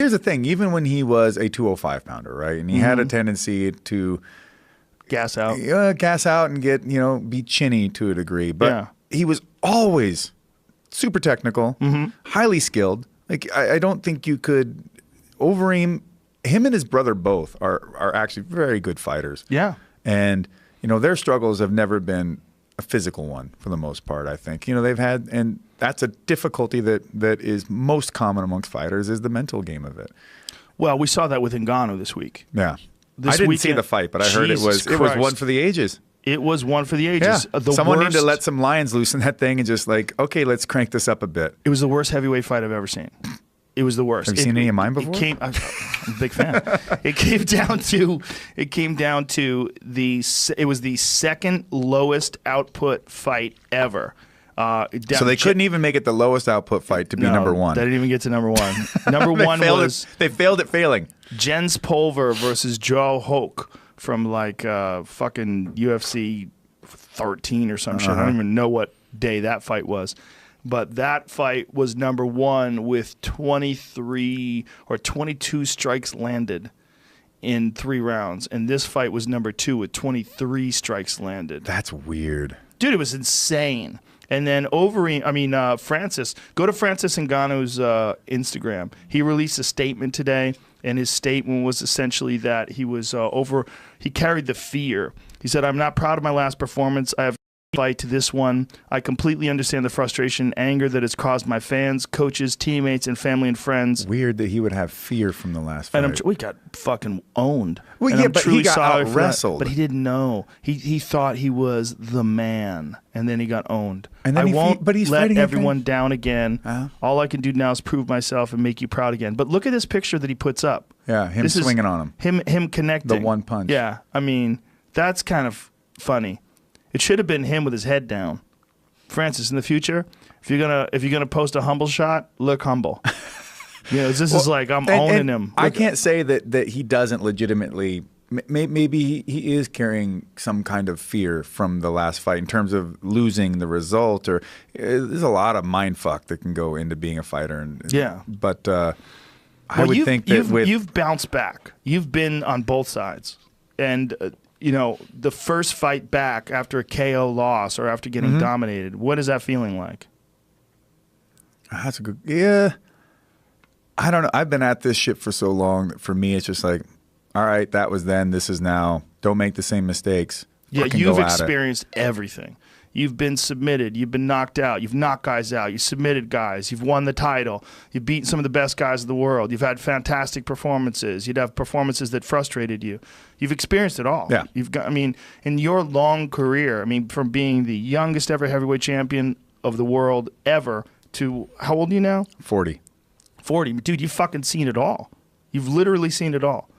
here's the thing. Even when he was a 205 pounder, right, and he had a tendency to gas out, and get be chinny to a degree, but he was always super technical, highly skilled. Like I don't think you could overeem. Him and his brother both are actually very good fighters. Yeah, and their struggles have never been a physical one for the most part. I think they've had, and that's a difficulty that is most common amongst fighters is the mental game of it. Well, we saw that with Ngannou this week. Yeah. I didn't see the fight, but I heard it was one for the ages. It was one for the ages. Yeah. Someone needed to let some lions loose in that thing and just okay, let's crank this up a bit. It was the worst heavyweight fight I've ever seen. It was the worst. Have you seen any of mine before? I'm a big fan. It came down to it was the second lowest output fight ever. So they couldn't even make it the lowest output fight to be number one. They didn't even get to number one. Number one was they failed at failing. Jens Pulver versus Joe Hoke from fucking UFC 13 or some shit. I don't even know what day that fight was. But that fight was number one with 23 or 22 strikes landed in 3 rounds. And this fight was number 2 with 23 strikes landed. That's weird. Dude, it was insane. And then Francis, go to Francis Ngannou's Instagram. He released a statement today, and his statement was essentially that he was he carried the fear. He said, "I'm not proud of my last performance. I have fight to this one. I completely understand the frustration and anger that has caused my fans, coaches, teammates, and family and friends." Weird that he would have fear from the last fight. And we got fucking owned. Well, yeah, but he got out-wrestled. But he didn't know. He thought he was the man, and then he got owned. And then he's let fighting everyone down again. All I can do now is prove myself and make you proud again. But look at this picture that he puts up. Yeah, him swinging on him. Him connecting. The one punch. Yeah, I mean, that's kind of funny. It should have been him with his head down. Francis, in the future, if you're gonna post a humble shot, look humble. This is like I'm owning him. I can't say that he doesn't legitimately. Maybe he is carrying some kind of fear from the last fight in terms of losing the result, or there's a lot of mind fuck that can go into being a fighter. But I would think that you've bounced back. You've been on both sides, and. The first fight back after a KO loss or after getting dominated, what is that feeling like? That's a good, I don't know. I've been at this shit for so long that for me, it's just like, all right, that was then, this is now. Don't make the same mistakes. Yeah, you've experienced everything. You've been submitted. You've been knocked out. You've knocked guys out. You submitted guys. You've won the title. You've beaten some of the best guys in the world. You've had fantastic performances. You'd have performances that frustrated you. You've experienced it all. Yeah. In your long career, from being the youngest ever heavyweight champion of the world ever to, how old are you now? 40. 40. Dude, you've fucking seen it all. You've literally seen it all.